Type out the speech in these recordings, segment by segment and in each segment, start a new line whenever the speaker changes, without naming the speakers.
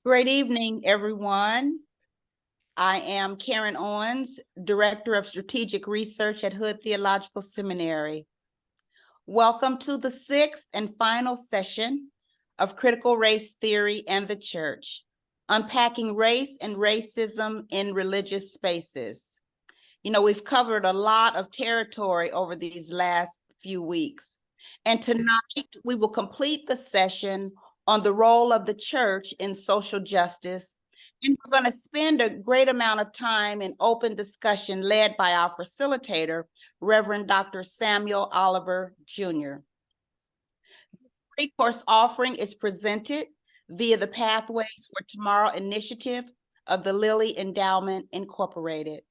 Great evening, everyone. I am Karen Owens, Director of Strategic Research at Hood Theological Seminary. Welcome to the sixth and final session of Critical Race Theory and the Church, Unpacking Race and Racism in Religious Spaces. You know, we've covered a lot of territory over these last few weeks, and tonight we will complete the session on the role of the church in social justice. And we're going to spend a great amount of time in open discussion led by our facilitator, Reverend Dr. Samuel Oliver, Jr. The free-course offering is presented via the Pathways for Tomorrow initiative of the Lilly Endowment, Incorporated.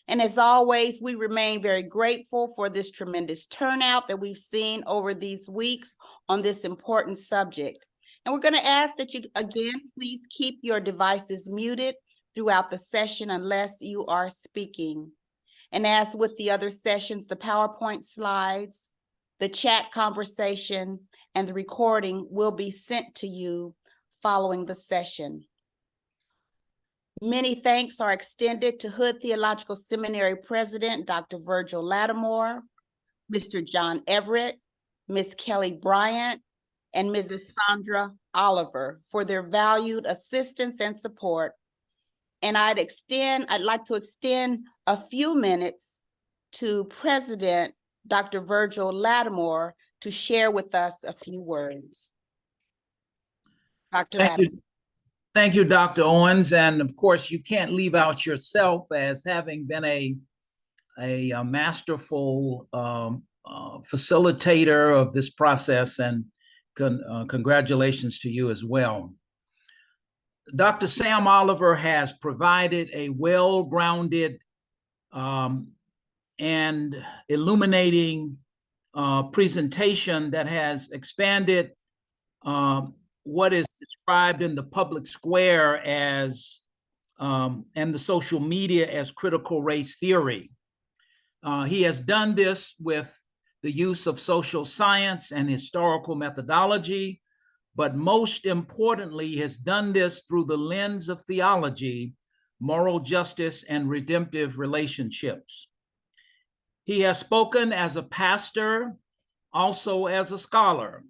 And as always, we remain very grateful for this tremendous turnout that we've seen over these weeks on this important subject. And we're going to ask that you, again, please keep your devices muted throughout the session unless you are speaking. And as with the other sessions, the PowerPoint slides, the chat conversation, and the recording will be sent to you following the session. Many thanks are extended to Hood Theological Seminary President, Dr. Virgil Lattimore, Mr. John Everett, Ms. Kelly Bryant, and Mrs. Sandra Oliver for their valued assistance and support. And I'd like to extend a few minutes to President Dr. Virgil Lattimore to share with us a few words. Dr. Lattimore.
Thank you, Dr. Owens. And of course, you can't leave out yourself as having been a masterful facilitator of this process, and congratulations to you as well. Dr. Sam Oliver has provided a well-grounded and illuminating presentation that has expanded what is described in the public square as and the social media as critical race theory. He has done this with the use of social science and historical methodology, but most importantly, he has done this through the lens of theology, moral justice, and redemptive relationships. He has spoken as a pastor, also as a scholar,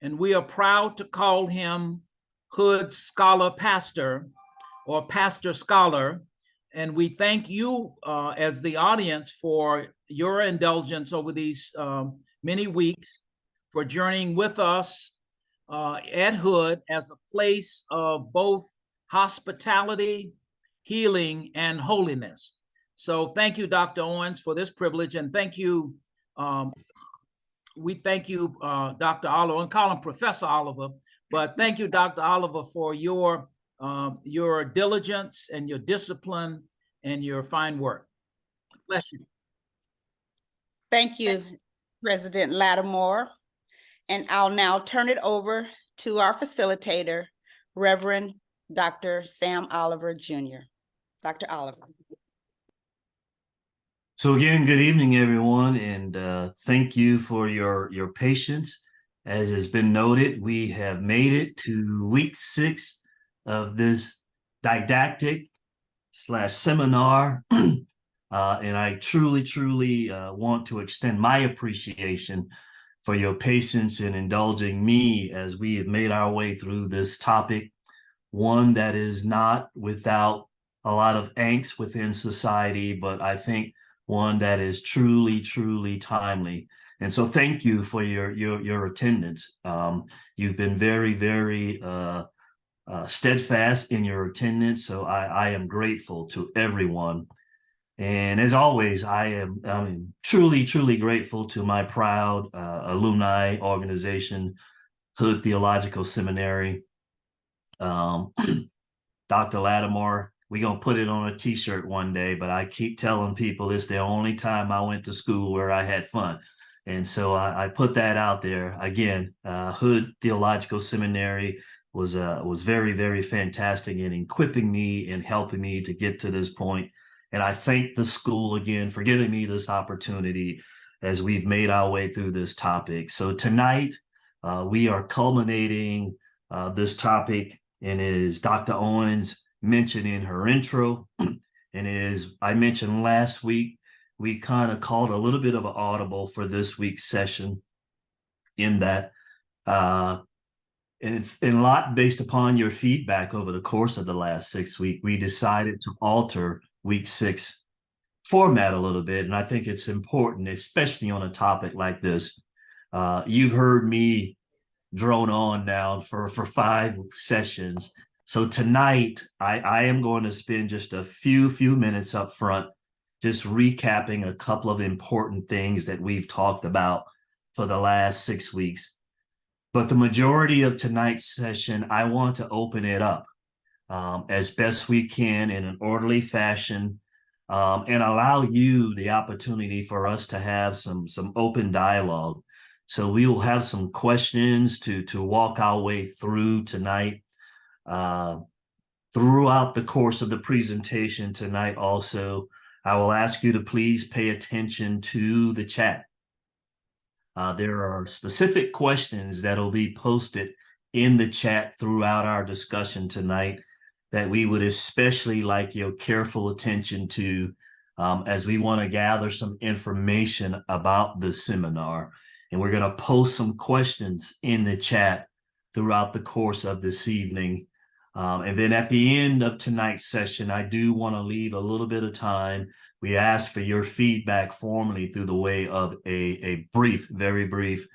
and we are proud to call him Hood Scholar Pastor or Pastor Scholar. And we thank you as the audience for your indulgence over these many weeks, for journeying with us at Hood as a place of both hospitality, healing, and holiness. So thank you, Dr. Owens, for this privilege. And thank you, we thank you, Dr. Oliver, and call him Professor Oliver, but thank you, Dr. Oliver, for your diligence and your discipline and your fine work. Bless you.
Thank you, President Lattimore. And I'll now turn it over to our facilitator, Reverend Dr. Sam Oliver, Jr. Dr. Oliver.
So again, good evening, everyone, and thank you for your patience. As has been noted, we have made it to week 6 of this didactic / seminar, and I truly want to extend my appreciation for your patience in indulging me as we have made our way through this topic, one that is not without a lot of angst within society, but I think one that is truly timely. And so thank you for your attendance. You've been very steadfast in your attendance, so I am grateful to everyone. And as always, I'm truly grateful to my proud alumni organization, Hood Theological Seminary. Dr. Lattimore, we're going to put it on a t-shirt one day, but I keep telling people it's the only time I went to school where I had fun. And so I put that out there. Again, Hood Theological Seminary was very fantastic in equipping me and helping me to get to this point. And I thank the school again for giving me this opportunity as we've made our way through this topic. So tonight, we are culminating this topic And as Dr. Owens mentioned in her intro, and as I mentioned last week, we kind of called a little bit of an audible for this week's session in that and a lot based upon your feedback over the course of the last 6 weeks, we decided to alter week 6 format a little bit. And I think it's important, especially on a topic like this. You've heard me drone on now for 5 sessions. So tonight, I am going to spend just a few minutes up front, just recapping a couple of important things that we've talked about for the last 6 weeks. But the majority of tonight's session, I want to open it up as best we can in an orderly fashion, and allow you the opportunity for us to have some open dialogue. So we will have some questions to walk our way through tonight. Throughout the course of the presentation tonight also, I will ask you to please pay attention to the chat. There are specific questions that will be posted in the chat throughout our discussion tonight that we would especially like your careful attention to, as we want to gather some information about the seminar. And we're going to post some questions in the chat throughout the course of this evening. And then at the end of tonight's session, I do want to leave a little bit of time. We ask for your feedback formally through the way of a brief, very brief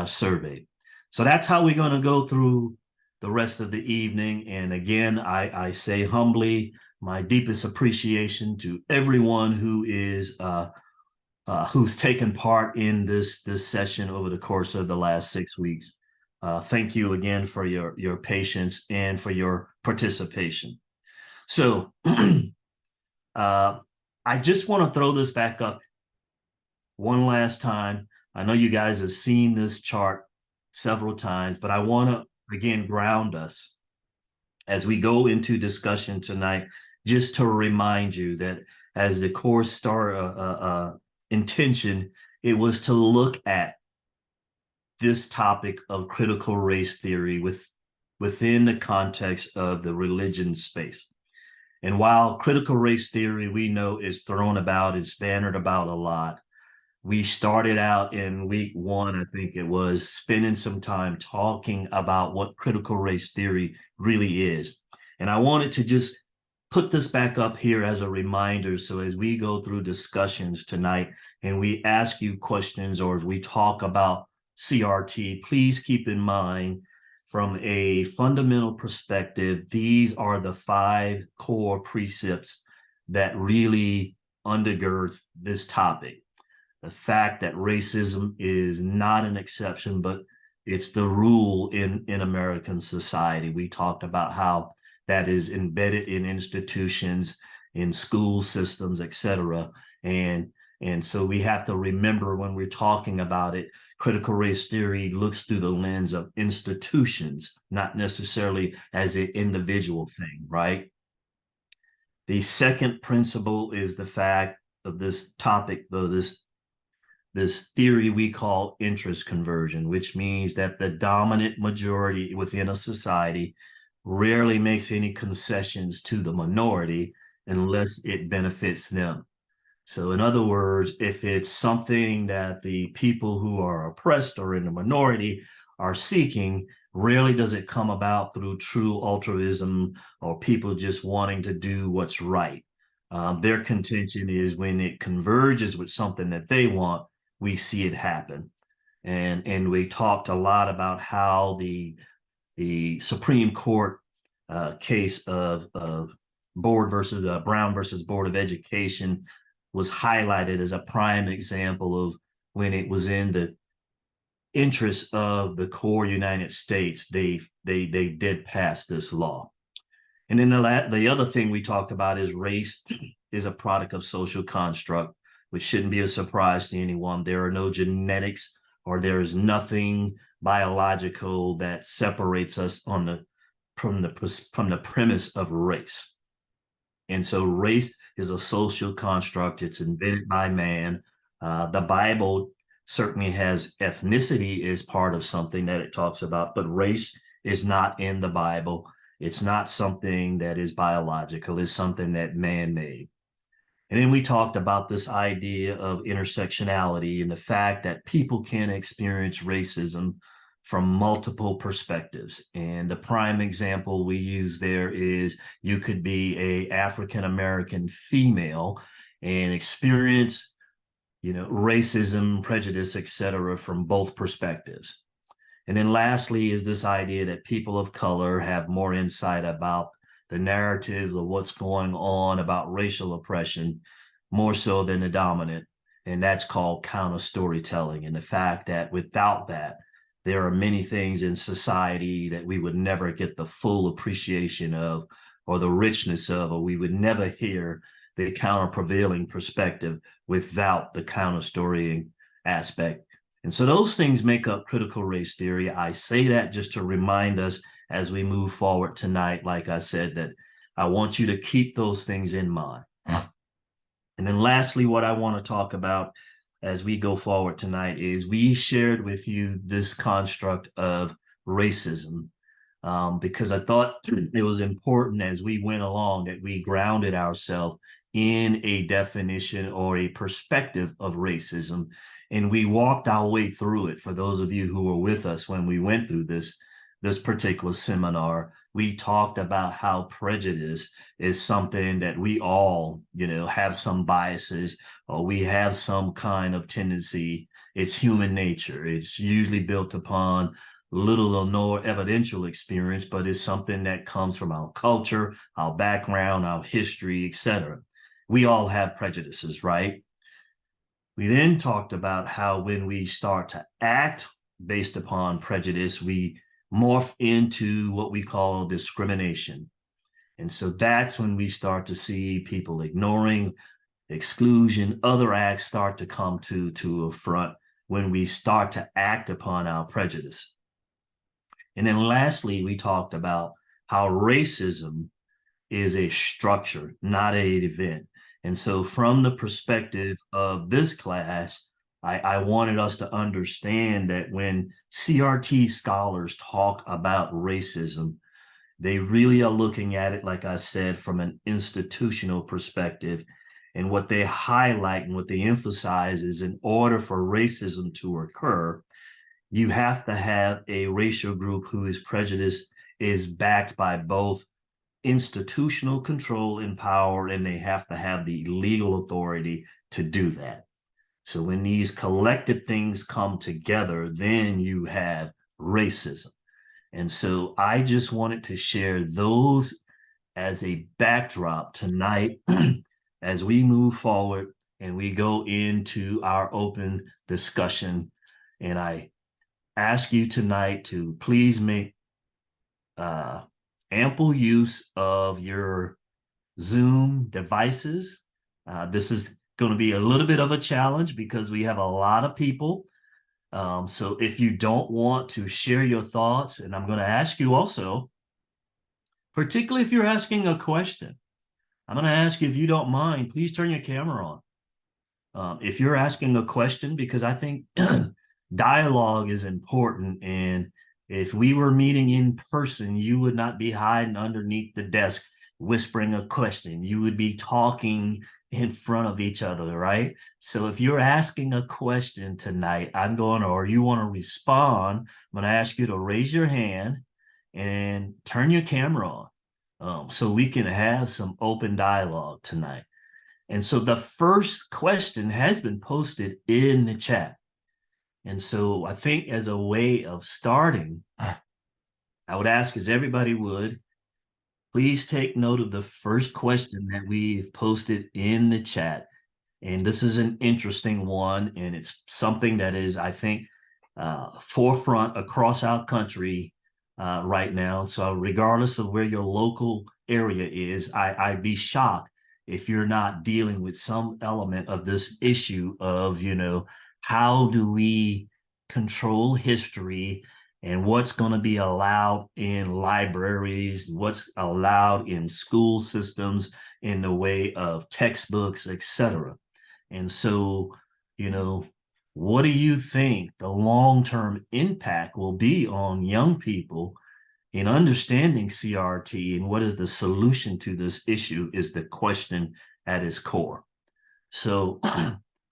survey. So that's how we're going to go through the rest of the evening. And again, I say humbly, my deepest appreciation to everyone who is who's taken part in this session over the course of the last 6 weeks. Thank you again for your patience and for your participation. So I just want to throw this back up one last time. I know you guys have seen this chart several times, but I want to again ground us as we go into discussion tonight, just to remind you that as the course intention, it was to look at this topic of critical race theory within the context of the religion space. And while critical race theory, we know, is thrown about, it's bannered about a lot, we started out in week 1, I think it was, spending some time talking about what critical race theory really is. And I wanted to just put this back up here as a reminder. So as we go through discussions tonight and we ask you questions, or as we talk about CRT, please keep in mind, from a fundamental perspective, these are the 5 core precepts that really undergird this topic. The fact that racism is not an exception, but it's the rule in American society. We talked about how that is embedded in institutions, in school systems, etc. And so we have to remember, when we're talking about it, critical race theory looks through the lens of institutions, not necessarily as an individual thing, right? The second principle is the fact of this topic, though, this theory we call interest conversion, which means that the dominant majority within a society rarely makes any concessions to the minority unless it benefits them. So in other words, if it's something that the people who are oppressed or in the minority are seeking, rarely does it come about through true altruism or people just wanting to do what's right. Their contention is when it converges with something that they want, we see it happen. And we talked a lot about how the Supreme Court case of Brown versus Board of Education was highlighted as a prime example of when it was in the interest of the core United States, they did pass this law. And then the other thing we talked about is race is a product of social construct, which shouldn't be a surprise to anyone. There are no genetics, or there is nothing biological that separates us from the premise of race. And so race is a social construct. It's invented by man. The Bible certainly has ethnicity as part of something that it talks about, but race is not in the Bible. It's not something that is biological. It's something that man-made. And then we talked about this idea of intersectionality and the fact that people can experience racism from multiple perspectives. And the prime example we use there is you could be a African-American female and experience, racism, prejudice, etc., from both perspectives. And then lastly is this idea that people of color have more insight about the narratives of what's going on about racial oppression, more so than the dominant. And that's called counter storytelling. And the fact that without that, there are many things in society that we would never get the full appreciation of or the richness of, or we would never hear the counter prevailing perspective without the counter storying aspect. And so those things make up critical race theory. I say that just to remind us as we move forward tonight, like I said, that I want you to keep those things in mind. And then lastly, what I want to talk about as we go forward tonight is we shared with you this construct of racism because I thought it was important as we went along that we grounded ourselves in a definition or a perspective of racism. And we walked our way through it. For those of you who were with us when we went through this particular seminar, we talked about how prejudice is something that we all, have some biases or we have some kind of tendency. It's human nature. It's usually built upon little or no evidential experience, but it's something that comes from our culture, our background, our history, etc. We all have prejudices, right? We then talked about how when we start to act based upon prejudice, we morph into what we call discrimination. And so that's when we start to see people ignoring, exclusion, other acts start to come to a front when we start to act upon our prejudice. And then lastly, we talked about how racism is a structure, not an event. And so from the perspective of this class, I wanted us to understand that when CRT scholars talk about racism, they really are looking at it, like I said, from an institutional perspective. And what they highlight and what they emphasize is in order for racism to occur, you have to have a racial group whose prejudice is backed by both institutional control and power, and they have to have the legal authority to do that. So when these collective things come together, then you have racism. And so I just wanted to share those as a backdrop tonight as we move forward and we go into our open discussion. And I ask you tonight to please make ample use of your Zoom devices. This is going to be a little bit of a challenge because we have a lot of people. So if you don't want to share your thoughts, and I'm going to ask you also, particularly if you're asking a question, I'm going to ask you, if you don't mind, please turn your camera on. If you're asking a question, because I think dialogue is important. And if we were meeting in person, you would not be hiding underneath the desk whispering a question. You would be talking in front of each other, right? So if you're asking a question tonight, or you want to respond, I'm going to ask you to raise your hand and turn your camera on so we can have some open dialogue tonight. And so the first question has been posted in the chat. And so I think as a way of starting, I would ask, as everybody would, please take note of the first question that we've posted in the chat. And this is an interesting one, and it's something that is, I think, forefront across our country right now. So regardless of where your local area is, I'd be shocked if you're not dealing with some element of this issue of, how do we control history and what's going to be allowed in libraries, what's allowed in school systems in the way of textbooks, etc. And so, what do you think the long-term impact will be on young people in understanding CRT and what is the solution to this issue is the question at its core. So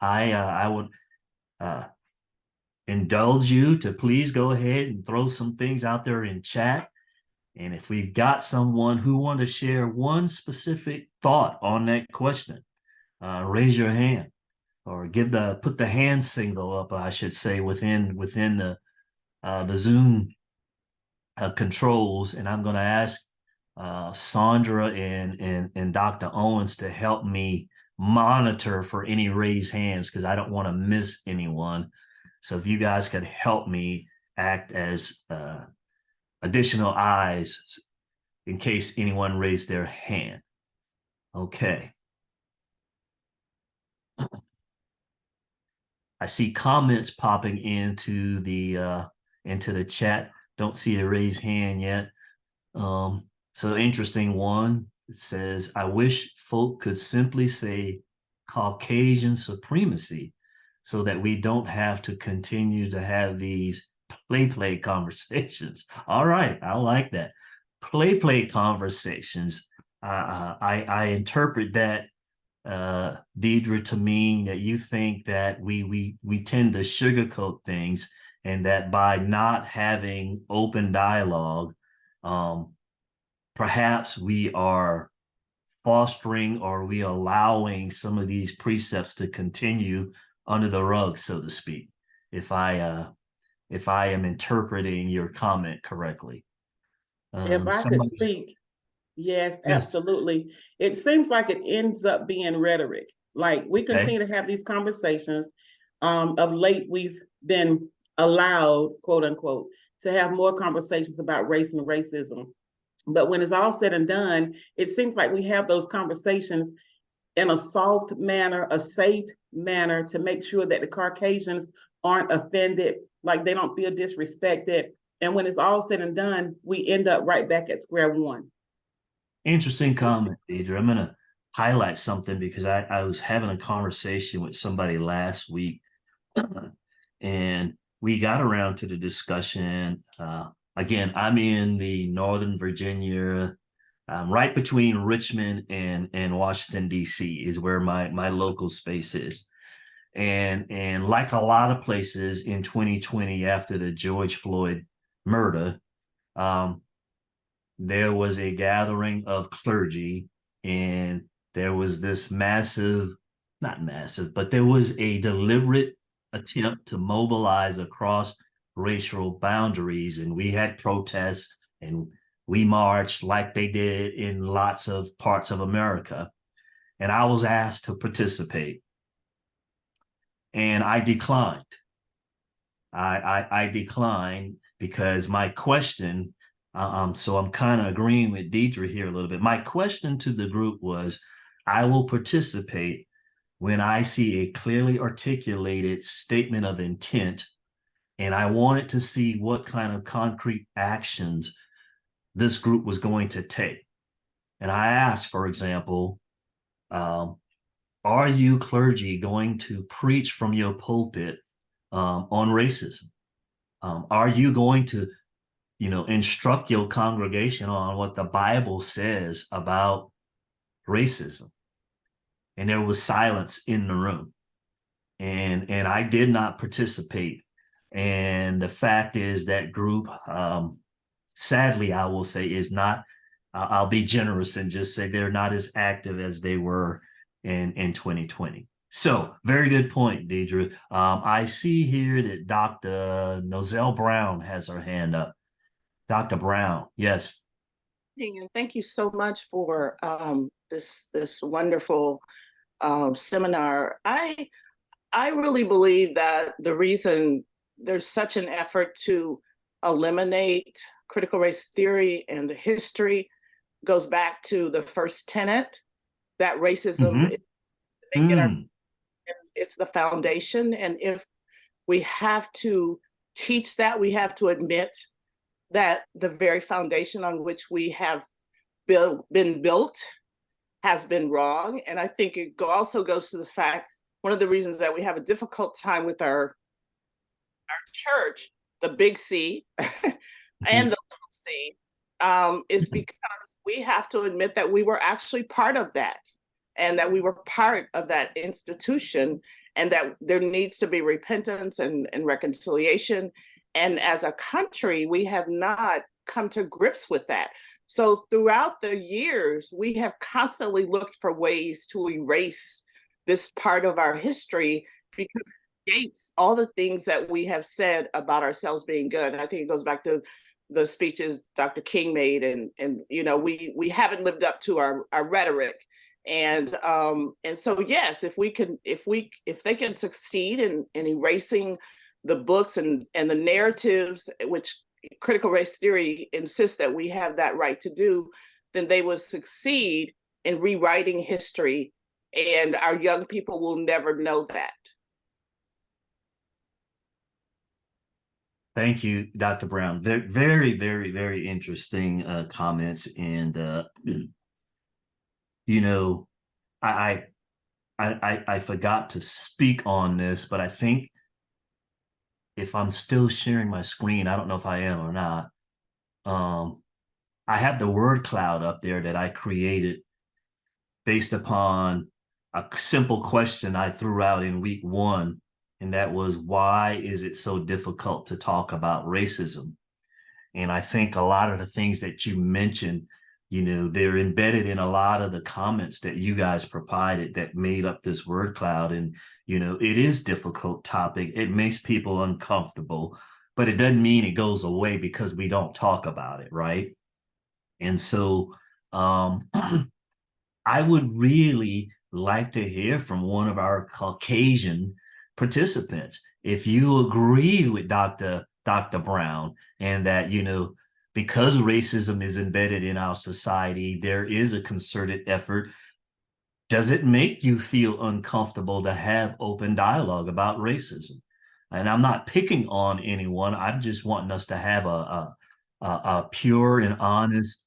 I would indulge you to please go ahead and throw some things out there in chat. And if we've got someone who want to share one specific thought on that question, raise your hand or put the hand signal up, I should say, within the Zoom controls. And I'm going to ask Sandra and Dr. Owens to help me monitor for any raised hands, because I don't want to miss anyone. So if you guys could help me act as additional eyes in case anyone raised their hand. Okay. I see comments popping into the chat. Don't see a raised hand yet. So interesting one. It says, I wish folk could simply say Caucasian supremacy so that we don't have to continue to have these play conversations. All right, I like that. Play conversations. I interpret that, Deidre, to mean that you think that we tend to sugarcoat things, and that by not having open dialogue, perhaps we are fostering or we allowing some of these precepts to continue under the rug, so to speak, if I am interpreting your comment correctly.
If I could speak, yes,
Yes.
absolutely. It seems like it ends up being rhetoric. Like we continue to have these conversations. Of late, we've been allowed, quote unquote, to have more conversations about race and racism. But when it's all said and done, it seems like we have those conversations in a soft manner, a safe manner, to make sure that the Caucasians aren't offended, like they don't feel disrespected. And when it's all said and done, we end up right back at square one.
Interesting comment, Deidre. I'm going to highlight something because I was having a conversation with somebody last week and we got around to the discussion. Again, I'm in the Northern Virginia, right between Richmond and Washington, D.C. is where my local space is. And like a lot of places in 2020 after the George Floyd murder, there was a gathering of clergy, and there was this not massive, but there was a deliberate attempt to mobilize across racial boundaries. And we had protests and we marched like they did in lots of parts of America. And I was asked to participate. And I declined. I declined because my question, so I'm kind of agreeing with Deidre here a little bit. My question to the group was, I will participate when I see a clearly articulated statement of intent, and I wanted to see what kind of concrete actions this group was going to take. And I asked, for example, are you clergy going to preach from your pulpit on racism? Are you going to, instruct your congregation on what the Bible says about racism? And there was silence in the room. And I did not participate. And the fact is that group, sadly, I will say, is not, I'll be generous and just say they're not as active as they were in 2020. So very good point, Deidre. I see here that Dr. Nozelle Brown has her hand up. Dr. Brown, yes.
And thank you so much for this wonderful seminar. I really believe that the reason there's such an effort to eliminate critical race theory and the history goes back to the first tenet, that racism it's the foundation. And if we have to teach that, we have to admit that the very foundation on which we have been built has been wrong. And I think it also goes to the fact, one of the reasons that we have a difficult time with our church, the big C and the little c, is because we have to admit that we were actually part of that, and that we were part of that institution, and that there needs to be repentance and reconciliation. And as a country, we have not come to grips with that. So throughout the years, we have constantly looked for ways to erase this part of our history, because it negates all the things that we have said about ourselves being good. And I think it goes back to the speeches Dr. King made, and we haven't lived up to our rhetoric. And so yes, if they can succeed in erasing the books and the narratives, which critical race theory insists that we have that right to do, then they will succeed in rewriting history, and our young people will never know that.
Thank you, Dr. Brown. Very, very, very interesting comments. And I forgot to speak on this, but I think if I'm still sharing my screen, I don't know if I am or not. I have the word cloud up there that I created based upon a simple question I threw out in week 1. And that was, why is it so difficult to talk about racism? And I think a lot of the things that you mentioned, they're embedded in a lot of the comments that you guys provided that made up this word cloud. And, it is a difficult topic. It makes people uncomfortable, but it doesn't mean it goes away because we don't talk about it, right? And so I would really like to hear from one of our Caucasian participants. If you agree with Dr. Brown, and that, because racism is embedded in our society, there is a concerted effort. Does it make you feel uncomfortable to have open dialogue about racism? And I'm not picking on anyone. I'm just wanting us to have a pure and honest,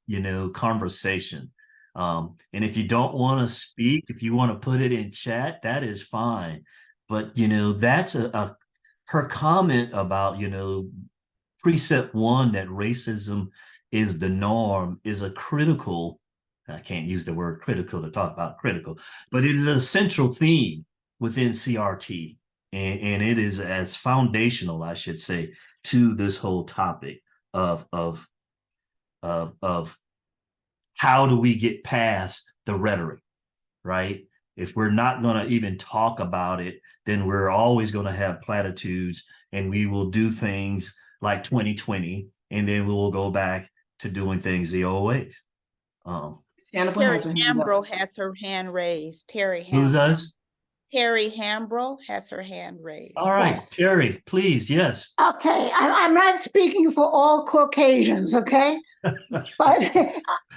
conversation. And if you don't want to speak, if you want to put it in chat, that is fine. But, that's her comment about, precept 1, that racism is the norm, is a critical, I can't use the word critical to talk about critical, but it is a central theme within CRT. And it is as foundational, I should say, to this whole topic of how do we get past the rhetoric, right? If we're not going to even talk about it, then we're always going to have platitudes, and we will do things like 2020, and then we will go back to doing things the old ways.
Terry Hambrill has her hand raised. Terry
Who
Hambrill.
does?
Terry Hambrill has her hand raised.
All right,
Yes.
Terry, please, yes.
Okay, I'm not speaking for all Caucasians, okay? But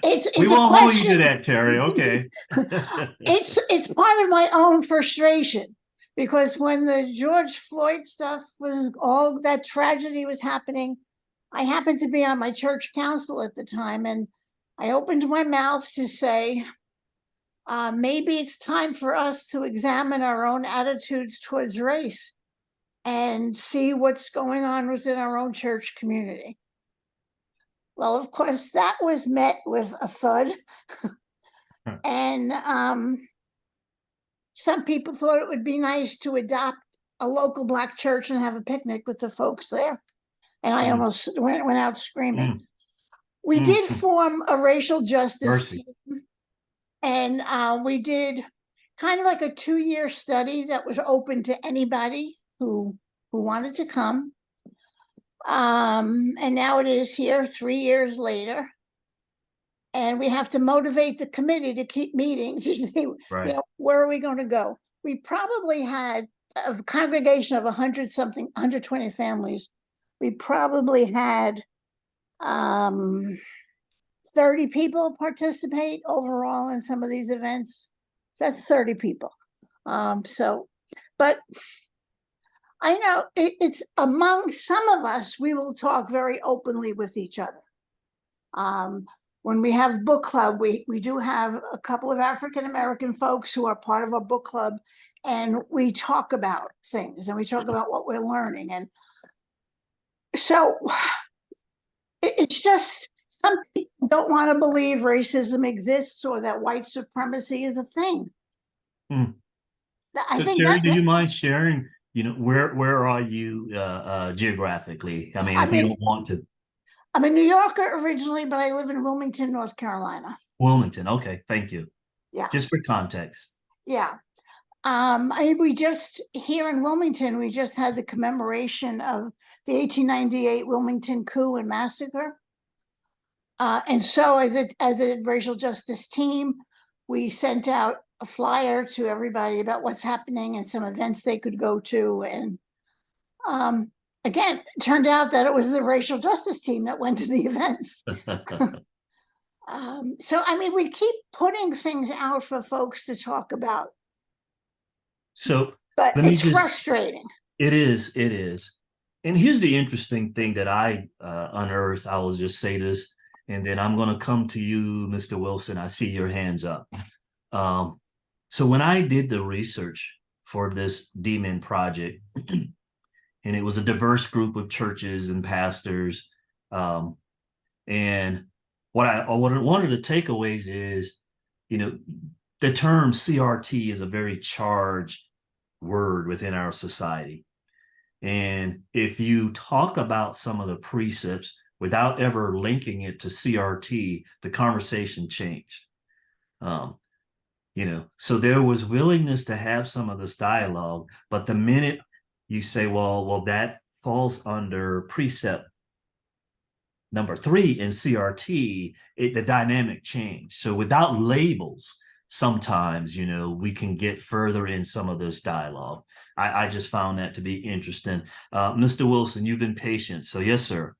it's
We
a
won't hold you to
question.
that, Terry. Okay.
It's part of my own frustration, because when the George Floyd stuff was, all that tragedy was happening, I happened to be on my church council at the time, and I opened my mouth to say, maybe it's time for us to examine our own attitudes towards race and see what's going on within our own church community. Well, of course, that was met with a thud. And some people thought it would be nice to adopt a local Black church and have a picnic with the folks there. And I almost went out screaming. We did form a racial justice team. And we did kind of like a 2-year study that was open to anybody who wanted to come. And now it is here 3 years later. And we have to motivate the committee to keep meeting to see,
Right.
where are we going to go? We probably had a congregation of 120 families. We probably had 30 people participate overall in some of these events. That's 30 people. But I know it's among some of us, we will talk very openly with each other. When we have book club, we do have a couple of African-American folks who are part of our book club, and we talk about things, and we talk about what we're learning. And so it's just some people don't want to believe racism exists or that white supremacy is a thing.
Hmm.
I
So
think
Terry,
that,
do you mind sharing, where are you geographically? I mean,
I
if you
mean-
don't want to.
I'm a New Yorker originally, but I live in Wilmington, North Carolina.
Wilmington, okay, thank you.
Yeah,
Just for context.
yeah. We just here in Wilmington, we just had the commemoration of the 1898 Wilmington coup and massacre. And so as a racial justice team, we sent out a flyer to everybody about what's happening and some events they could go to. And again, it turned out that it was the racial justice team that went to the events. So, I mean, we keep putting things out for folks to talk about,
So
but
let me
it's
just,
frustrating.
it is. And here's the interesting thing that I unearthed. I will just say this, and then I'm going to come to you, Mr. Wilson. I see your hands up. So when I did the research for this DMIN project, and it was a diverse group of churches and pastors, and one of the takeaways is, the term CRT is a very charged word within our society. And if you talk about some of the precepts without ever linking it to CRT, the conversation changed. So there was willingness to have some of this dialogue, but the minute you say, well, that falls under precept number 3 in CRT, the dynamic changed. So without labels, sometimes, we can get further in some of this dialogue. I just found that to be interesting. Mr. Wilson, you've been patient. So yes, sir.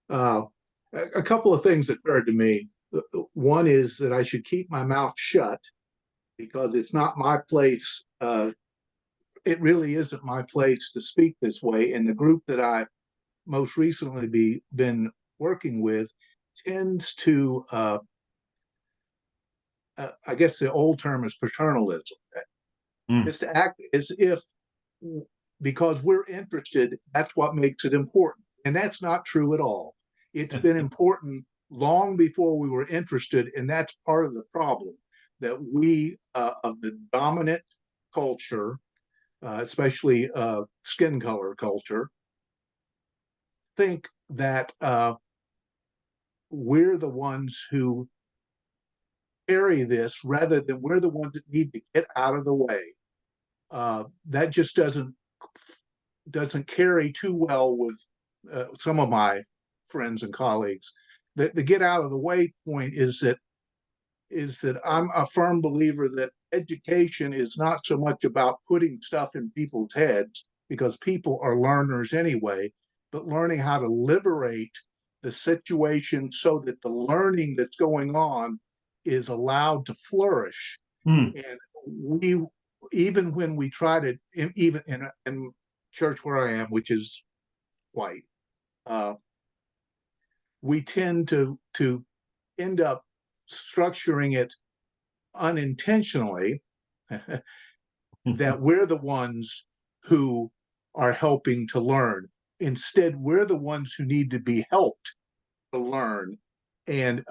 A couple of things occurred to me. One is that I should keep my mouth shut because it's not my place. It really isn't my place to speak this way. And the group that I most recently been working with tends to, I guess the old term is paternalism. It's to act as if, because we're interested, that's what makes it important. And that's not true at all. It's been important long before we were interested, and that's part of the problem, that we, of the dominant culture, especially skin color culture, think that we're the ones who carry this rather than we're the ones that need to get out of the way. That just doesn't carry too well with some of my friends and colleagues. The get out of the way point is that I'm a firm believer that education is not so much about putting stuff in people's heads, because people are learners anyway, but learning how to liberate the situation so that the learning that's going on is allowed to flourish. And we, even when we try to, even in church where I am, which is white, we tend to end up structuring it unintentionally that we're the ones who are helping to learn. Instead, we're the ones who need to be helped to learn. And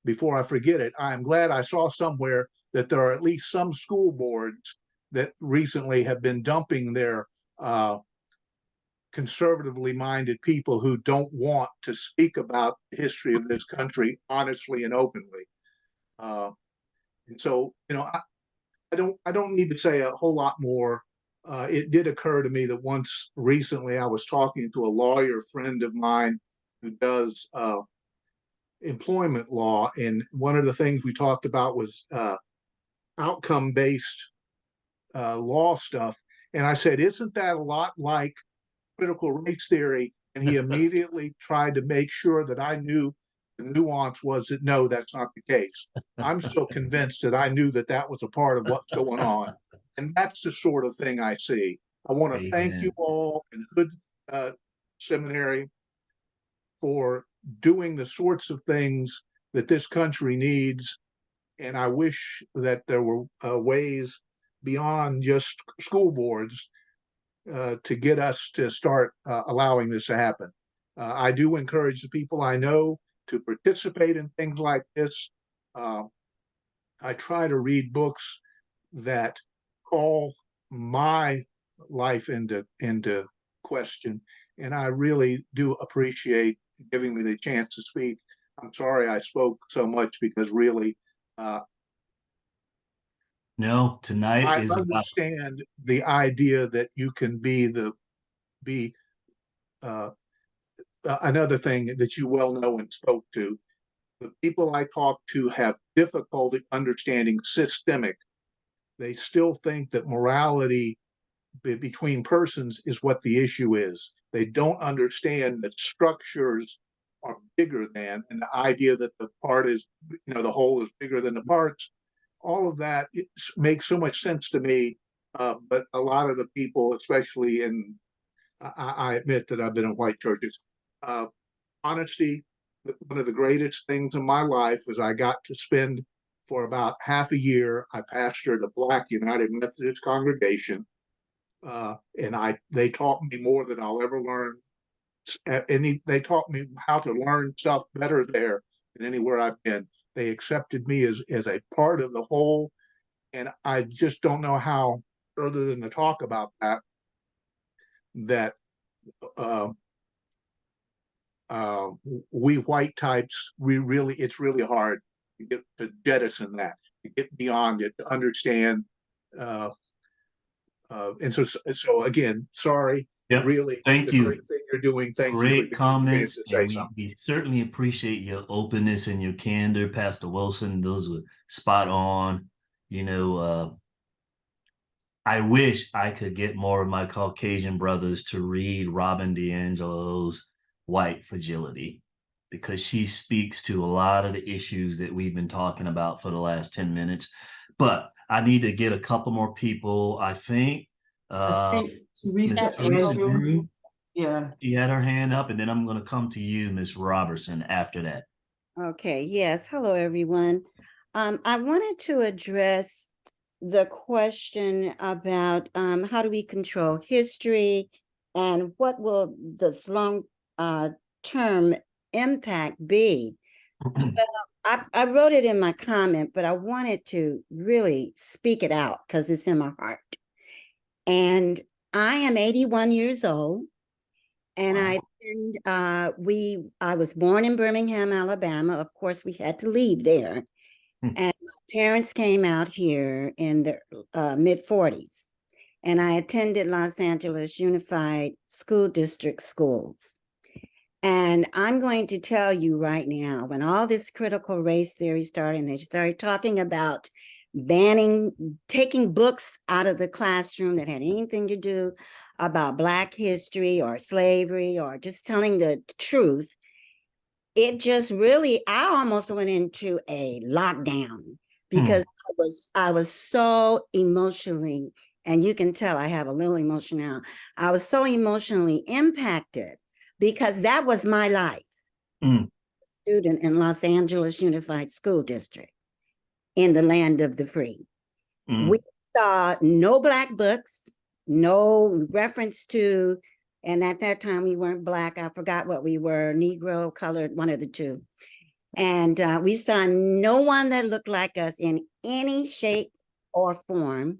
before I forget it, I'm glad I saw somewhere that there are at least some school boards that recently have been dumping their conservatively minded people who don't want to speak about the history of this country honestly and openly. And so, I don't need to say a whole lot more. It did occur to me that once recently I was talking to a lawyer friend of mine who does employment law, and one of the things we talked about was outcome-based law stuff. And I said, isn't that a lot like critical race theory? And he immediately tried to make sure that I knew the nuance was that no, that's not the case. I'm still convinced that I knew that that was a part of what's going on. And that's the sort of thing I see. I want to thank you all in Hood Seminary for doing the sorts of things that this country needs. And I wish that there were ways beyond just school boards to get us to start allowing this to happen. I do encourage the people I know to participate in things like this. I try to read books that call my life into question, and I really do appreciate giving me the chance to speak. I'm sorry I spoke so much because really,
No, tonight
I
is about
understand the idea that you can be uh, another thing that you well know and spoke to. The people I talk to have difficulty understanding systemic. They still think that morality between persons is what the issue is. They don't understand that structures are bigger than, and the idea that the part is, the whole is bigger than the parts. All of that makes so much sense to me. But a lot of the people, especially I admit that I've been in white churches. Honesty, one of the greatest things in my life was I got to spend for about half a year. I pastored a Black United Methodist congregation, and they taught me more than I'll ever learn. And they taught me how to learn stuff better there than anywhere I've been. They accepted me as a part of the whole, and I just don't know how, other than to talk about that uh, we white types, it's really hard to get to jettison that, to get beyond it, to understand. And so again, sorry,
Yep.
really,
Thank
the
you.
great thing you're doing. Thank you for
Great
giving me a chance
comments,
to
and
say
we,
something.
we certainly appreciate your openness and your candor, Pastor Wilson. Those were spot on. You know, I wish I could get more of my Caucasian brothers to read Robin DiAngelo's White Fragility, because she speaks to a lot of the issues that we've been talking about for the last 10 minutes. But I need to get a couple more people, I think. Miss Teresa Drew,
Yeah.
she had her hand up, and then I'm going to come to you, Miss Robertson, after that.
Okay, yes. Hello, everyone. I wanted to address the question about how do we control history and what will this long term impact be? Well, I wrote it in my comment, but I wanted to really speak it out because it's in my heart. And I am 81 years old. And
Wow.
I was born in Birmingham, Alabama. Of course, we had to leave there. And my parents came out here in the mid-40s. And I attended Los Angeles Unified School District schools. And I'm going to tell you right now, when all this critical race theory started, and they started talking about taking books out of the classroom that had anything to do about Black history or slavery or just telling the truth, it just really, I almost went into a lockdown because I was so emotionally, and you can tell I have a little emotion now. I was so emotionally impacted because that was my life. Student in Los Angeles Unified School District in the land of the free. We saw no Black books, no reference to, and at that time we weren't Black. I forgot what we were, Negro, colored, one of the two. And we saw no one that looked like us in any shape or form,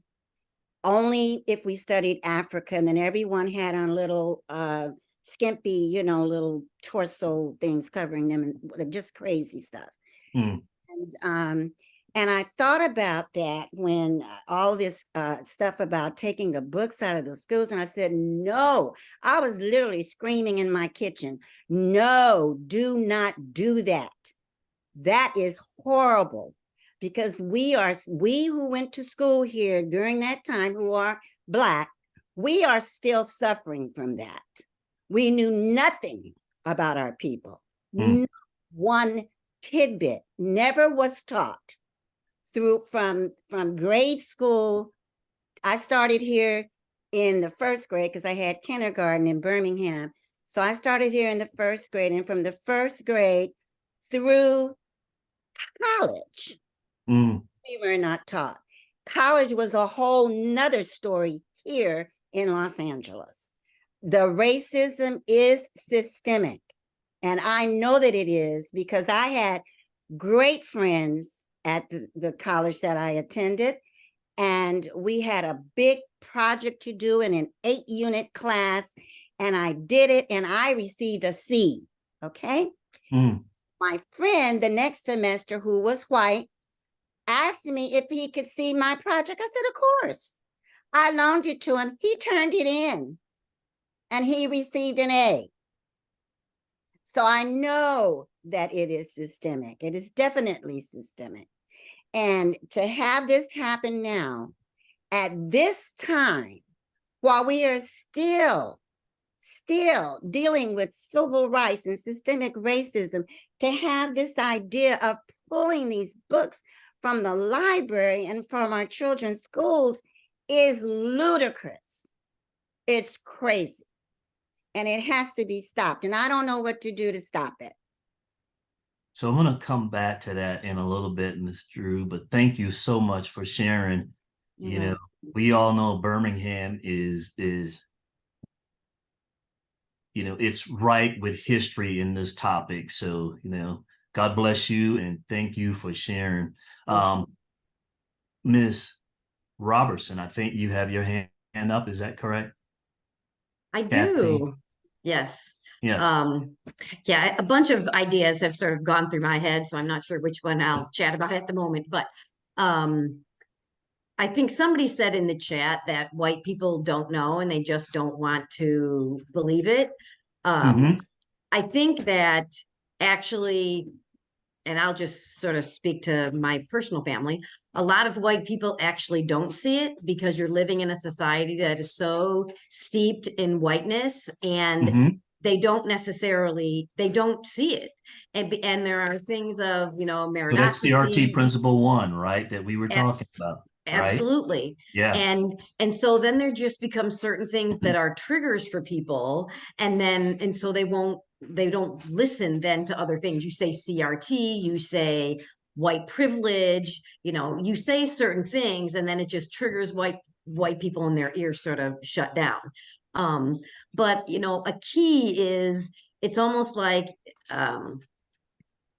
only if we studied Africa. And then everyone had on little skimpy, little torso things covering them, and just crazy stuff. And I thought about that when all this stuff about taking the books out of the schools, and I said, no, I was literally screaming in my kitchen, no, do not do that. That is horrible, because we who went to school here during that time, who are Black, we are still suffering from that. We knew nothing about our people. Not one tidbit never was taught from grade school. I started here in the first grade because I had kindergarten in Birmingham. So I started here in the first grade, and from the first grade through college, we were not taught. College was a whole nother story here in Los Angeles. the racism is systemic. And I know that it is because I had great friends at the college that I attended. And we had a big project to do in an 8-unit class. And I did it and I received a C. Okay.
Mm.
My friend the next semester, who was white, asked me if he could see my project. I said, of course. I loaned it to him. He turned it in and he received an A. So I know that it is systemic. It is definitely systemic. And to have this happen now, at this time, while we are still dealing with civil rights and systemic racism, to have this idea of pulling these books from the library and from our children's schools is ludicrous. It's crazy. And it has to be stopped. And I don't know what to do to stop it.
So I'm going to come back to that in a little bit, Ms. Drew, but thank you so much for sharing. You know, we all know Birmingham is, you know, it's right with history in this topic. So, you know, God bless you and thank you for sharing. Ms. Robertson, I think you have your hand up. Is that correct?
I
Kathy?
do. Yes.
Yes.
Yeah, a bunch of ideas have sort of gone through my head, so I'm not sure which one I'll chat about at the moment. But I think somebody said in the chat that white people don't know and they just don't want to believe it. I think that actually, and I'll just sort of speak to my personal family, a lot of white people actually don't see it because you're living in a society that is so steeped in whiteness, and they don't see it. And there are things of, you know,
So that's CRT
meritocracy.
principle 1, right? That we were talking about.
Absolutely.
Right? Yeah.
And so then there just becomes certain things that are triggers for people. And so they don't listen then to other things. You say CRT, you say white privilege, you know, you say certain things and then it just triggers white people and their ears sort of shut down. But you know, a key is it's almost like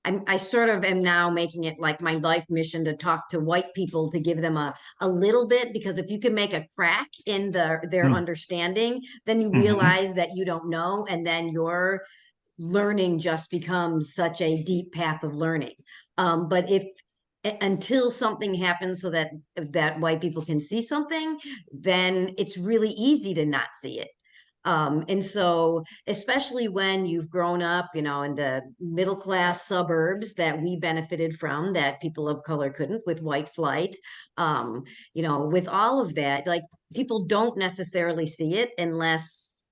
I sort of am now making it like my life mission to talk to white people to give them a little bit, because if you can make a crack in their understanding, then you realize that you don't know, and then your learning just becomes such a deep path of learning. But until something happens so that white people can see something, then it's really easy to not see it. And so, especially when you've grown up, you know, in the middle class suburbs that we benefited from, that people of color couldn't, with white flight, you know, with all of that, like, people don't necessarily see it unless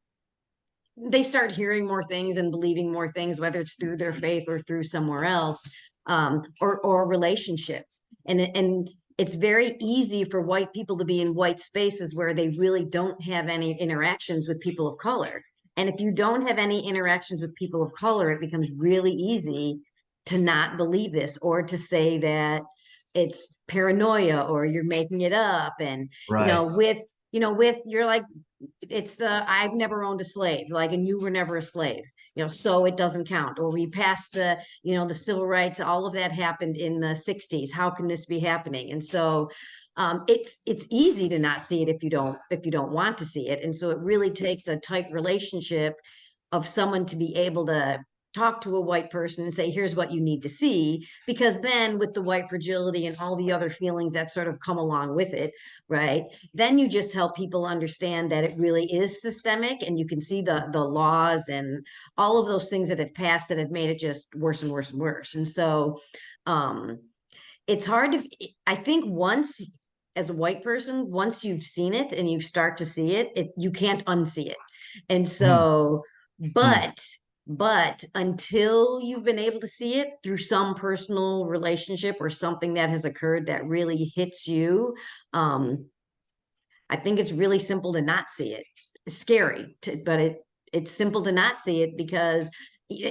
they start hearing more things and believing more things, whether it's through their faith or through somewhere else, or relationships. And it's very easy for white people to be in white spaces where they really don't have any interactions with people of color. And if you don't have any interactions with people of color, it becomes really easy to not believe this, or to say that it's paranoia or you're making it up. And,
Right.
you're like, I've never owned a slave, like, and you were never a slave, you know, so it doesn't count. Or we passed the civil rights, all of that happened in the 60s. How can this be happening? And so it's easy to not see it if you don't want to see it. And so it really takes a tight relationship of someone to be able to talk to a white person and say, here's what you need to see, because then with the white fragility and all the other feelings that sort of come along with it, right, then you just help people understand that it really is systemic, and you can see the laws and all of those things that have passed that have made it just worse and worse and worse. And so it's hard to, I think, once, as a white person, once you've seen it and you start to see it, you can't unsee it. And so but until you've been able to see it through some personal relationship or something that has occurred that really hits you, I think it's really simple to not see it. It's scary, but it's simple to not see it, because,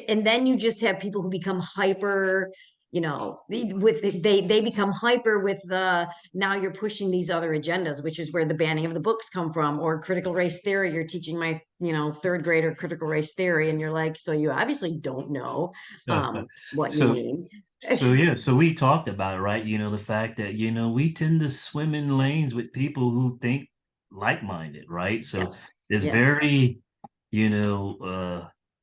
and then you just have people who become hyper they become hyper with now you're pushing these other agendas, which is where the banning of the books come from, or critical race theory. You're teaching my, third grader critical race theory, and you're like, so you obviously don't know what you
So,
mean.
so we talked about it, right? The fact that, we tend to swim in lanes with people who think like-minded, right? So
Yes,
there's
yes.
very,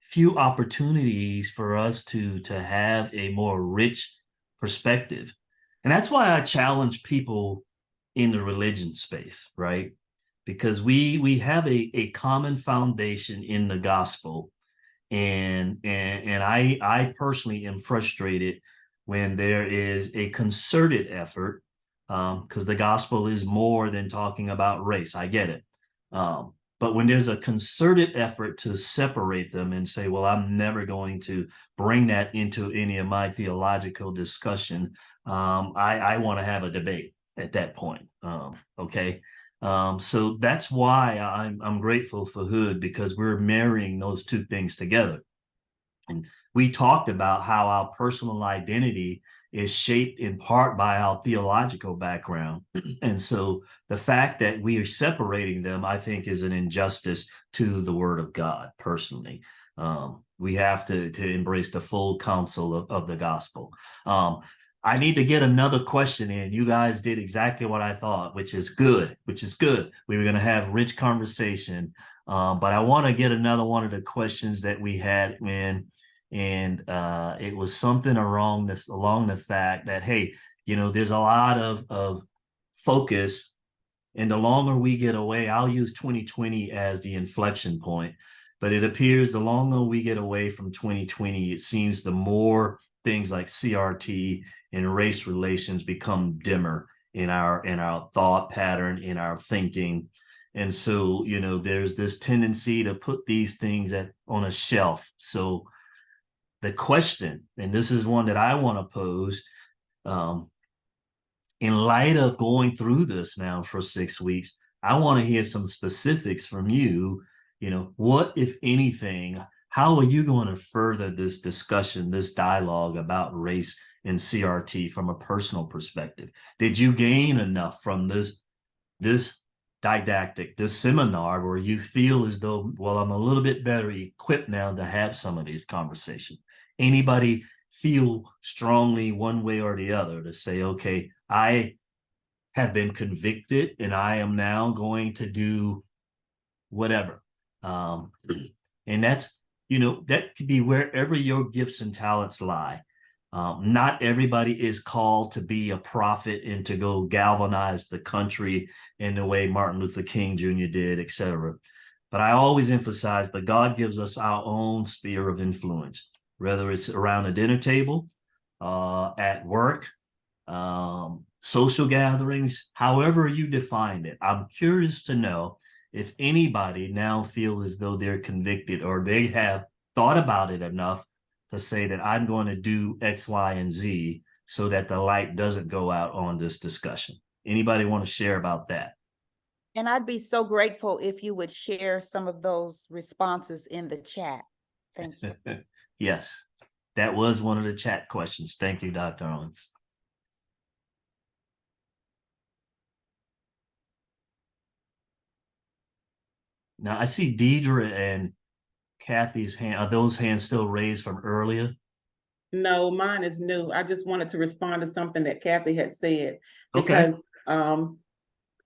few opportunities for us to have a more rich perspective. And that's why I challenge people in the religion space, right? Because we have a common foundation in the gospel. And I personally am frustrated when there is a concerted effort, because the gospel is more than talking about race. I get it. But when there's a concerted effort to separate them and say, well, I'm never going to bring that into any of my theological discussion, I want to have a debate at that point. Okay. So that's why I'm grateful for Hood, because we're marrying those two things together. And we talked about how our personal identity is shaped in part by our theological background. And so the fact that we are separating them, I think, is an injustice to the word of God personally. We have to embrace the full counsel of the gospel. I need to get another question in. You guys did exactly what I thought, which is good. We were going to have rich conversation. But I want to get another one of the questions that we had in. And it was something along the fact that, hey, there's a lot of focus, and the longer we get away, I'll use 2020 as the inflection point, but it appears the longer we get away from 2020, it seems the more things like CRT and race relations become dimmer in our thought pattern, in our thinking. And so, there's this tendency to put these things on a shelf. So the question, and this is one that I want to pose, in light of going through this now for 6 weeks, I want to hear some specifics from you. What, if anything, how are you going to further this discussion, this dialogue about race and CRT from a personal perspective? Did you gain enough from this didactic, this seminar, where you feel as though, well, I'm a little bit better equipped now to have some of these conversations? Anybody feel strongly one way or the other to say, okay, I have been convicted and I am now going to do whatever. And that's, that could be wherever your gifts and talents lie. Not everybody is called to be a prophet and to go galvanize the country in the way Martin Luther King Jr. did, et cetera. But I always emphasize, but God gives us our own sphere of influence, whether it's around a dinner table, at work, social gatherings, however you define it. I'm curious to know if anybody now feel as though they're convicted or they have thought about it enough to say that I'm going to do X, Y, and Z so that the light doesn't go out on this discussion. Anybody want to share about that?
And I'd be so grateful if you would share some of those responses in the chat. Thank you.
Yes, that was one of the chat questions. Thank you, Dr. Owens. Now I see Deidre and Kathy's hand. Are those hands still raised from earlier?
No, mine is new. I just wanted to respond to something that Kathy had said,
Okay.
because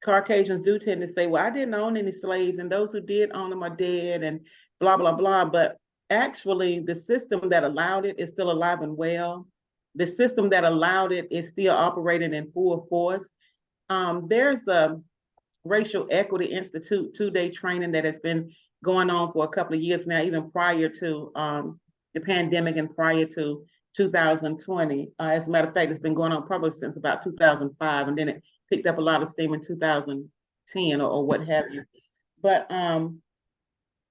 Caucasians do tend to say, well, I didn't own any slaves, and those who did own them are dead, and blah, blah, blah. But actually, the system that allowed it is still alive and well. The system that allowed it is still operating in full force. There's a Racial Equity Institute 2-day training that has been going on for a couple of years now, even prior to the pandemic and prior to 2020. As a matter of fact, it's been going on probably since about 2005, and then it picked up a lot of steam in 2010 or what have you. But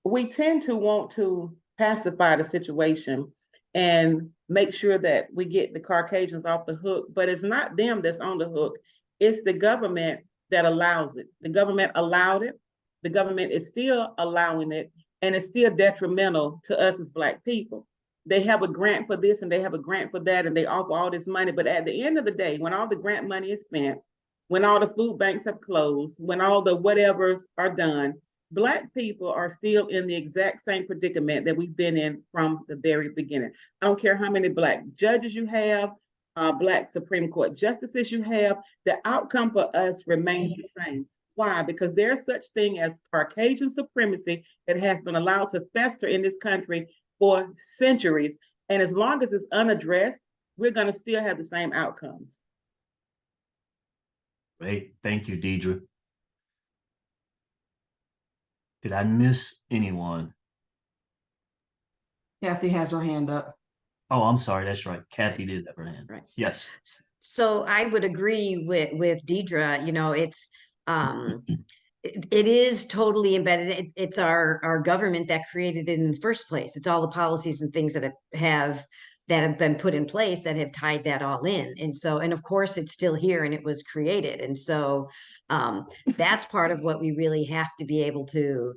we tend to want to pacify the situation and make sure that we get the Caucasians off the hook, but it's not them that's on the hook. It's the government that allows it. The government allowed it. The government is still allowing it, and it's still detrimental to us as Black people. they have a grant for this and they have a grant for that, and they offer all this money. But at the end of the day, when all the grant money is spent, when all the food banks have closed, when all the whatevers are done, Black people are still in the exact same predicament that we've been in from the very beginning. I don't care how many Black judges you have, Black Supreme Court justices you have, the outcome for us remains the same. Why? Because there's such thing as Caucasian supremacy that has been allowed to fester in this country for centuries. And as long as it's unaddressed, we're going to still have the same outcomes.
Great. Thank you, Deidre. Did I miss anyone?
Kathy has her hand up.
Oh, I'm sorry. That's right. Kathy did have her hand.
Right.
Yes.
So I would agree with Deidre. You know, it's it is totally embedded. It's our government that created it in the first place. It's all the policies and things that have been put in place that have tied that all in. And so, and of course, it's still here and it was created. And so that's part of what we really have to be able to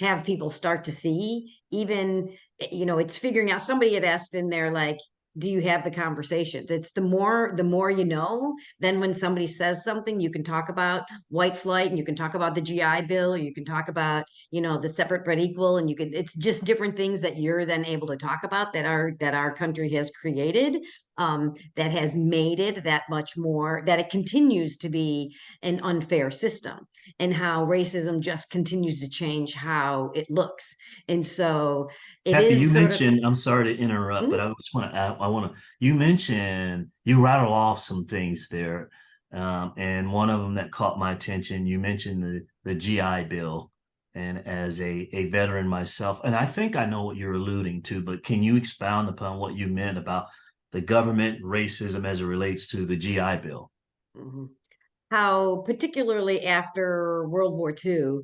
have people start to see. Even, you know, it's figuring out. Somebody had asked in there, like, do you have the conversations? It's the more you know. Then when somebody says something, you can talk about white flight, and you can talk about the GI Bill, or you can talk about, you know, the separate but equal, and you can, it's just different things that you're then able to talk about that our country has created, that has made it that much more, that it continues to be an unfair system, and how racism just continues to change how it looks. And so it
Kathy,
is
you
sort
mentioned, I'm sorry to interrupt, but I just want to, you mentioned, you rattle off some things there. And one of them that caught my attention, you mentioned the GI Bill. And as a veteran myself, and I think I know what you're alluding to, but can you expound upon what you meant about the government racism as it relates to the GI Bill?
Mm-hmm. How particularly after World War II,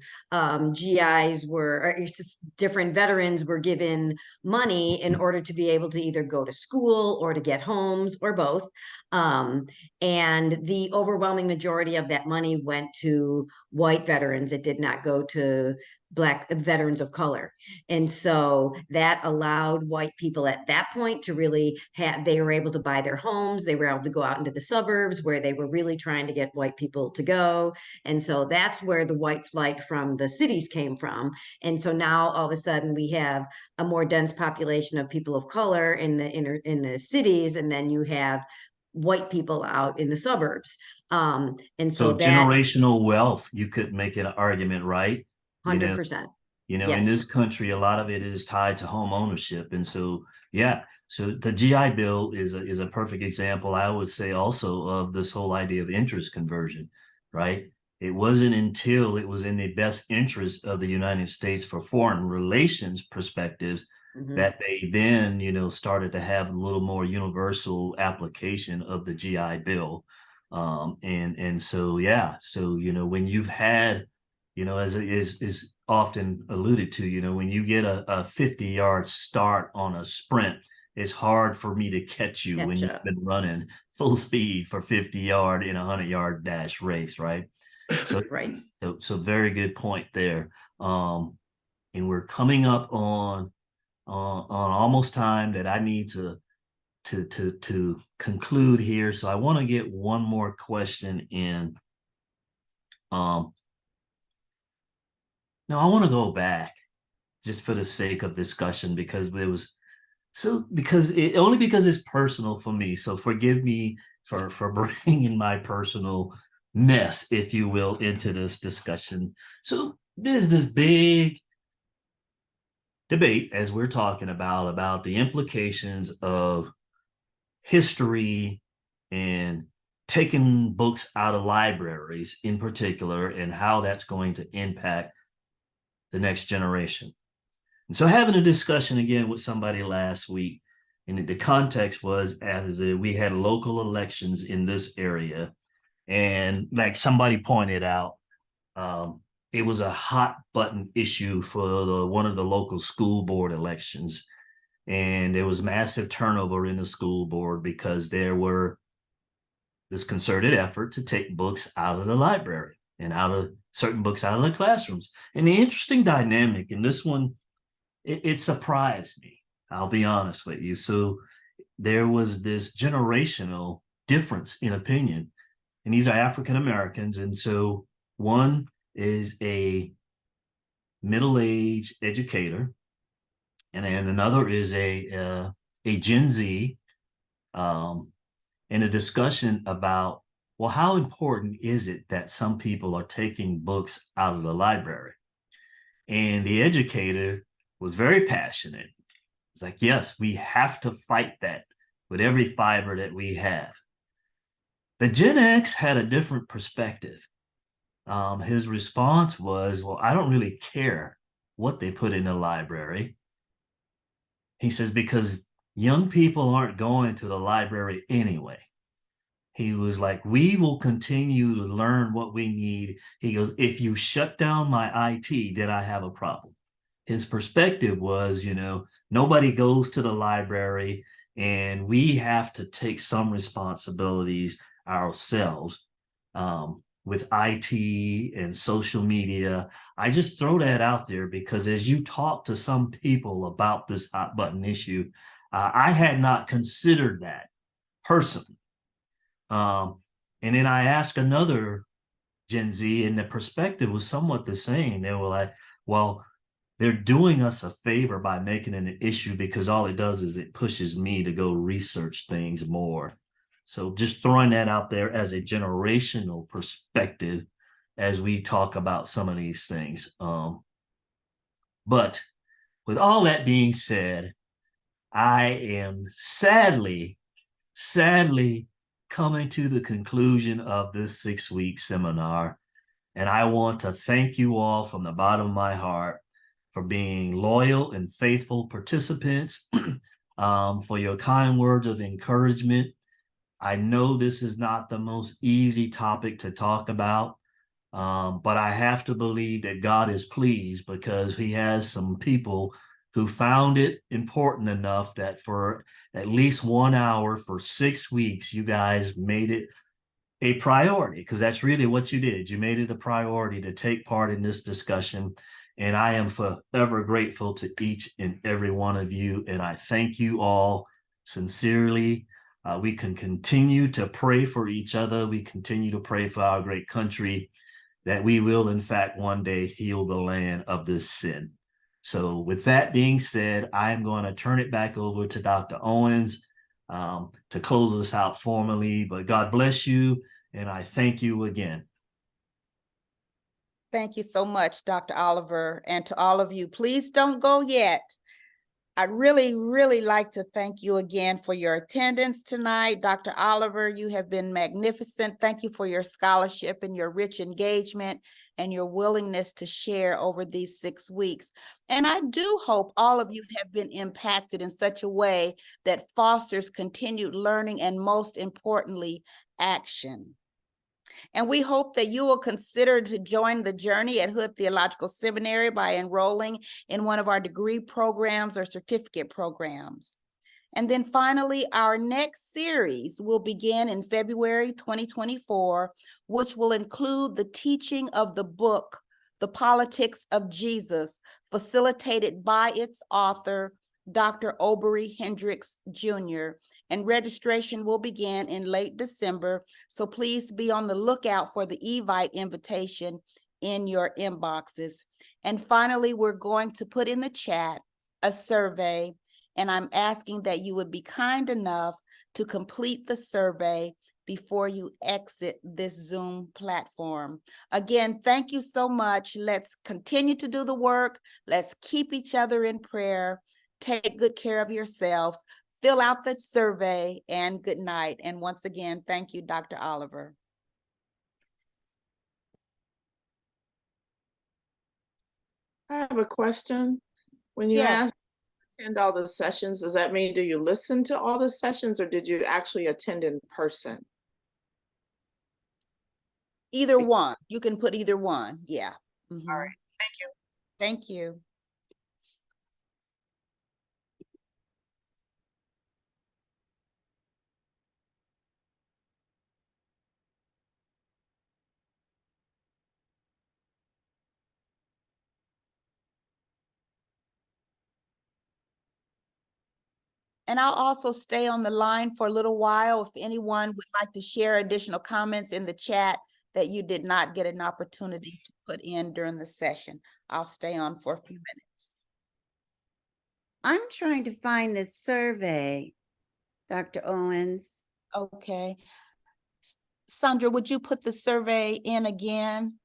GIs or different veterans were given money in order to be able to either go to school or to get homes or both. And the overwhelming majority of that money went to white veterans. It did not go to Black veterans of color. And so that allowed white people at that point to really they were able to buy their homes. They were able to go out into the suburbs where they were really trying to get white people to go. And so that's where the white flight from the cities came from. And so now all of a sudden we have a more dense population of people of color in the cities, and then you have white people out in the suburbs. And so that
generational wealth, you could make an argument, right?
100%.
You know,
Yes.
in this country, a lot of it is tied to home ownership. And so, yeah, so the GI Bill is a perfect example, I would say, also of this whole idea of interest conversion, right? It wasn't until it was in the best interest of the United States for foreign relations perspectives that they then, you know, started to have a little more universal application of the GI Bill. And so, yeah, so, you know, when you've had, you know, as is often alluded to, you know, when you get a 50-yard start on a sprint, it's hard for me to catch you when you've been running full speed for 50-yard in a 100-yard dash race, right? So,
right.
So very good point there. And we're coming up on almost time that I need to conclude here. So I want to get one more question in. No, I want to go back just for the sake of discussion, because it was because it's personal for me. So forgive me for bringing my personal mess, if you will, into this discussion. So there's this big debate, as we're talking about the implications of history and taking books out of libraries in particular, and how that's going to impact the next generation. And so having a discussion again with somebody last week, and the context was as we had local elections in this area, and like somebody pointed out, it was a hot button issue for one of the local school board elections. And there was massive turnover in the school board because there were this concerted effort to take books out of the library and out of certain books out of the classrooms. And the interesting dynamic in this one, it surprised me. I'll be honest with you. So there was this generational difference in opinion, and these are African Americans. And so one is a middle-aged educator, and then another is a Gen Z, in a discussion about, well, how important is it that some people are taking books out of the library? And the educator was very passionate. It's like, yes, we have to fight that with every fiber that we have. The Gen X had a different perspective. His response was, well, I don't really care what they put in the library. He says, because young people aren't going to the library anyway. He was like, we will continue to learn what we need. He goes, if you shut down my IT, then I have a problem. His perspective was, nobody goes to the library, and we have to take some responsibilities ourselves, with IT and social media. I just throw that out there because as you talk to some people about this hot button issue, I had not considered that personally. And then I asked another Gen Z, and the perspective was somewhat the same. They were like, well, they're doing us a favor by making it an issue, because all it does is it pushes me to go research things more. So just throwing that out there as a generational perspective as we talk about some of these things. But with all that being said, I am sadly coming to the conclusion of this 6-week seminar. And I want to thank you all from the bottom of my heart for being loyal and faithful participants, for your kind words of encouragement. I know this is not the most easy topic to talk about, but I have to believe that God is pleased, because he has some people who found it important enough that for at least 1 hour for 6 weeks, you guys made it a priority, because that's really what you did. You made it a priority to take part in this discussion. And I am forever grateful to each and every one of you. And I thank you all sincerely. We can continue to pray for each other. We continue to pray for our great country, that we will, in fact, one day heal the land of this sin. So with that being said, I'm going to turn it back over to Dr. Owens to close us out formally. But God bless you, and I thank you again.
Thank you so much, Dr. Oliver, and to all of you. Please don't go yet. I'd really, really like to thank you again for your attendance tonight. Dr. Oliver, you have been magnificent. Thank you for your scholarship and your rich engagement and your willingness to share over these 6 weeks. And I do hope all of you have been impacted in such a way that fosters continued learning and, most importantly, action. And we hope that you will consider to join the journey at Hood Theological Seminary by enrolling in one of our degree programs or certificate programs. And then finally, our next series will begin in February 2024, which will include the teaching of the book, The Politics of Jesus, facilitated by its author, Dr. Aubrey Hendricks Jr., and registration will begin in late December. So please be on the lookout for the Evite invitation in your inboxes. And finally, we're going to put in the chat a survey, and I'm asking that you would be kind enough to complete the survey before you exit this Zoom platform. Again, thank you so much. Let's continue to do the work. Let's keep each other in prayer. Take good care of yourselves. Fill out the survey, and good night. And once again, thank you, Dr. Oliver.
I have a question. When you
Yes.
ask to attend all the sessions, does that mean, do you listen to all the sessions, or did you actually attend in person?
Either one. You can put either one. Yeah.
All right. Thank you.
Thank you. And I'll also stay on the line for a little while if anyone would like to share additional comments in the chat that you did not get an opportunity to put in during the session. I'll stay on for a few minutes.
I'm trying to find this survey, Dr. Owens.
Okay. Sandra, would you put the survey in again?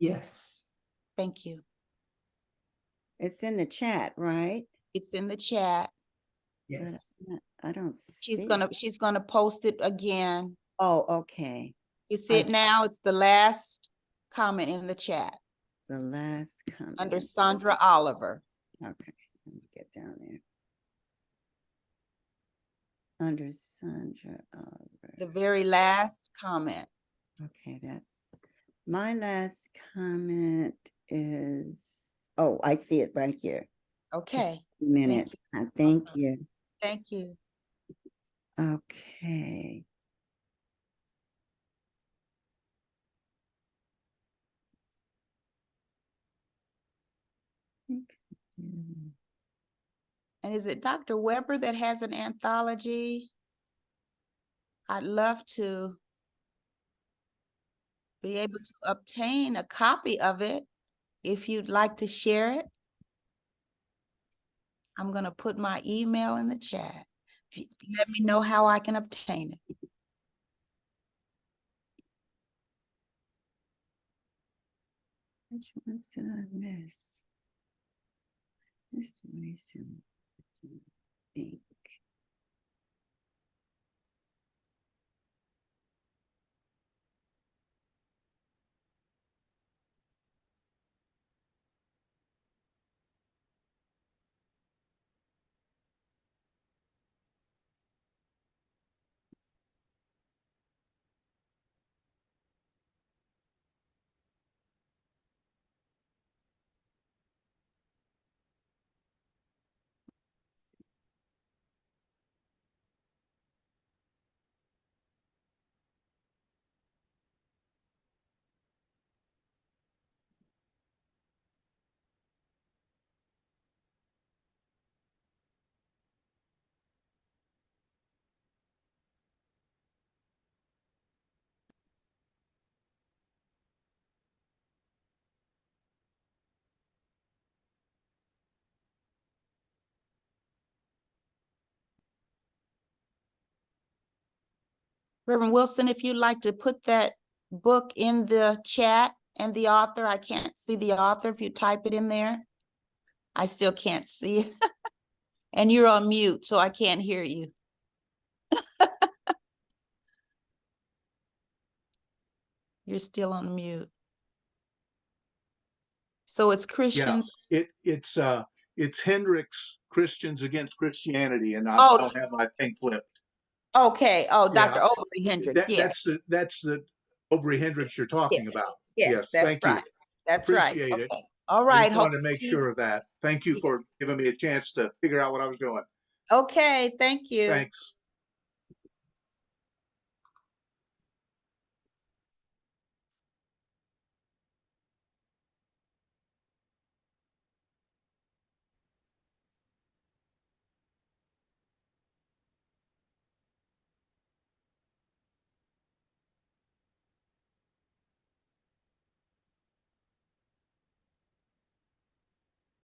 Yes.
Thank you.
It's in the chat, right?
It's in the chat.
But
Yes.
I don't
She's
see.
gonna post it again.
Oh, okay.
You see it now? It's the last comment in the chat
The last comment.
under Sandra Oliver.
Okay, let me get down there. Under Sandra Oliver.
The very last comment.
Okay, that's my last comment is, oh, I see it right here.
Okay.
Minutes. Thank you.
Thank you.
Okay.
And is it Dr. Weber that has an anthology? I'd love to be able to obtain a copy of it if you'd like to share it. I'm going to put my email in the chat. If you let me know how I can obtain it.
Which ones did I miss? This recent ink.
Reverend Wilson, if you'd like to put that book in the chat and the author, I can't see the author. If you type it in there, I still can't see it. And you're on mute, so I can't hear you. You're still on mute. So it's
Yeah,
Christians.
it's Hendricks, Christians Against Christianity, and I
Oh,
don't have my thing flipped.
okay. Oh,
Yeah,
Dr. Overy Hendricks. Yes.
That's the Aubrey Hendricks you're talking about.
Yes, that's
thank you.
right. That's right.
Appreciate it.
Okay. All
I
right.
just wanted
Hope
to make
to see-
sure of that. Thank you
Yes.
for giving me a chance to figure out what I was doing.
Okay. Thank you.
Thanks.